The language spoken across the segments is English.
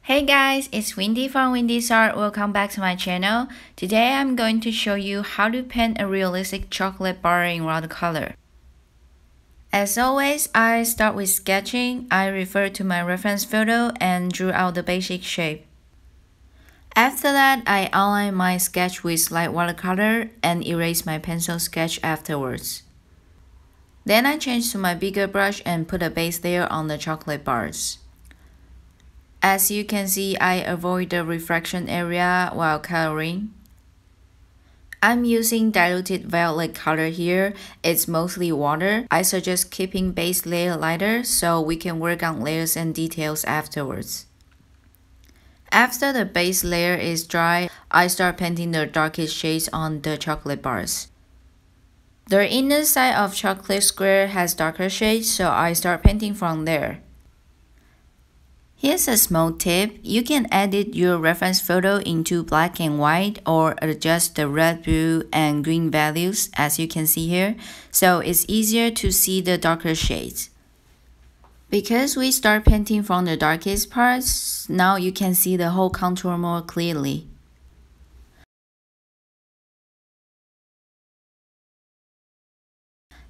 Hey guys, it's Windy from Windy's Art. Welcome back to my channel. Today I'm going to show you how to paint a realistic chocolate bar in watercolor. As always, I start with sketching. I refer to my reference photo and drew out the basic shape. After that, I outline my sketch with light watercolor and erase my pencil sketch afterwards. Then I change to my bigger brush and put a base layer on the chocolate bars. As you can see, I avoid the reflection area while coloring. I'm using diluted violet color here. It's mostly water. I suggest keeping base layer lighter so we can work on layers and details afterwards. After the base layer is dry, I start painting the darkest shades on the chocolate bars. The inner side of chocolate square has darker shades, so I start painting from there. Here's a small tip. You can edit your reference photo into black and white or adjust the red, blue, and green values as you can see here, so it's easier to see the darker shades. Because we start painting from the darkest parts, now you can see the whole contour more clearly.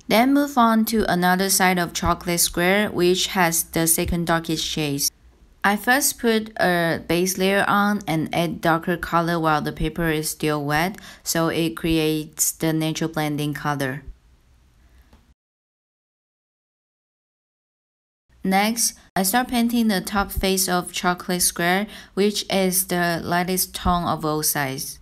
Then move on to another side of chocolate square, which has the second darkest shades. I first put a base layer on and add darker color while the paper is still wet, so it creates the natural blending color. Next, I start painting the top face of chocolate square, which is the lightest tone of all sides.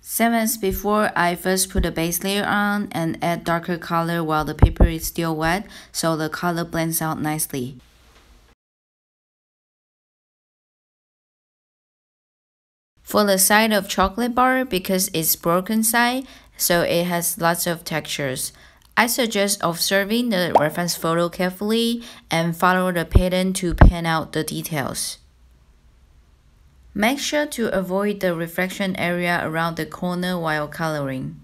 Same as before, I first put a base layer on and add darker color while the paper is still wet, so the color blends out nicely. For the side of chocolate bar, because it's broken side, so it has lots of textures. I suggest observing the reference photo carefully and follow the pattern to pan out the details. Make sure to avoid the reflection area around the corner while coloring.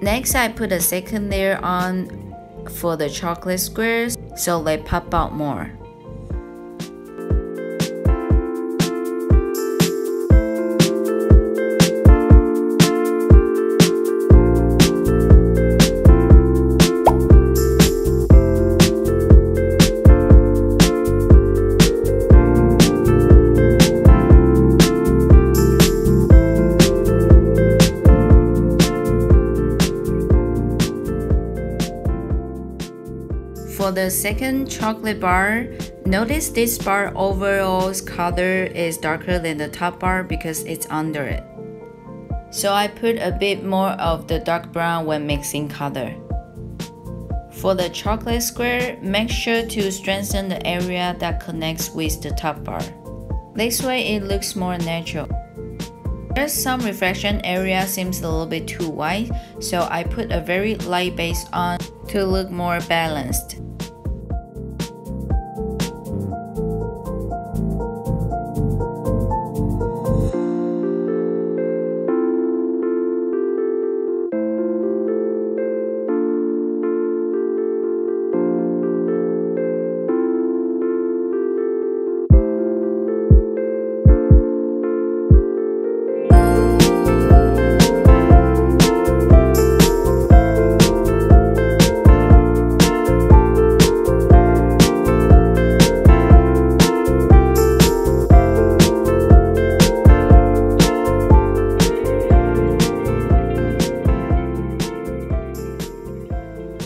Next, I put a second layer on for the chocolate squares, so they pop out more. For the second chocolate bar, notice this bar overall's color is darker than the top bar because it's under it. So I put a bit more of the dark brown when mixing color. For the chocolate square, make sure to strengthen the area that connects with the top bar. This way it looks more natural. There's some reflection area seems a little bit too white, so I put a very light base on to look more balanced.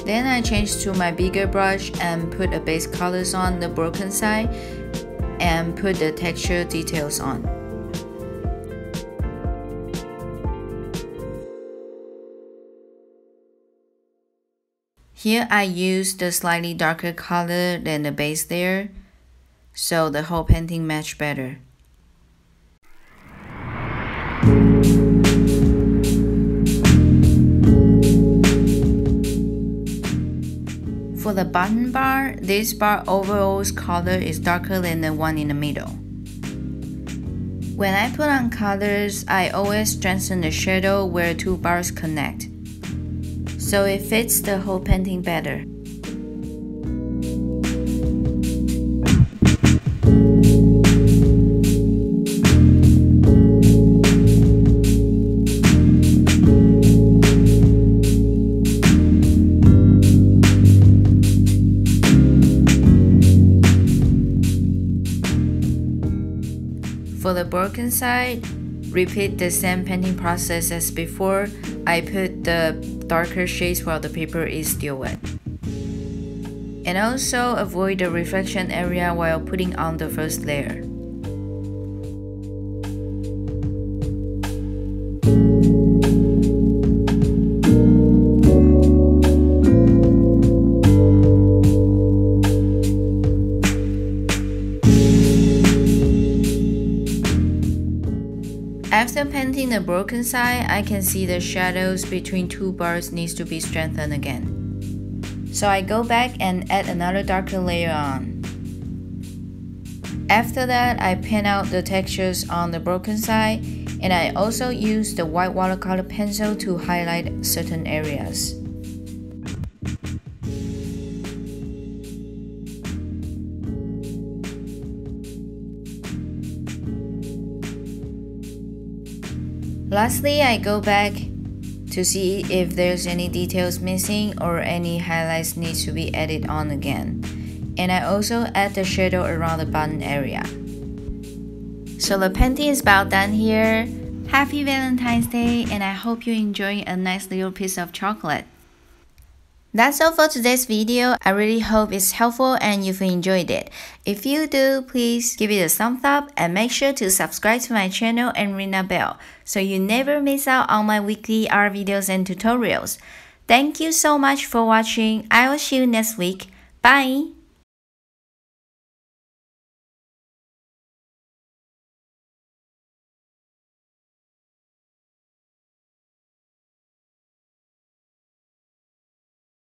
Then I change to my bigger brush and put a base colors on the broken side and put the texture details on. Here I use the slightly darker color than the base there, so the whole painting match better. For the bottom bar, this bar overall's color is darker than the one in the middle. When I put on colors, I always strengthen the shadow where two bars connect, so it fits the whole painting better. For the broken side, repeat the same painting process as before. I put the darker shades while the paper is still wet. And also avoid the reflection area while putting on the first layer. After painting the broken side, I can see the shadows between two bars needs to be strengthened again. So I go back and add another darker layer on. After that, I paint out the textures on the broken side, and I also use the white watercolor pencil to highlight certain areas. Lastly, I go back to see if there's any details missing or any highlights needs to be added on again. And I also add the shadow around the bottom area. So the painting is about done here. Happy Valentine's Day, and I hope you enjoy a nice little piece of chocolate. That's all for today's video. I really hope it's helpful and you've enjoyed it. If you do, please give it a thumbs up and make sure to subscribe to my channel and ring the bell so you never miss out on my weekly art videos and tutorials. Thank you so much for watching. I will see you next week. Bye!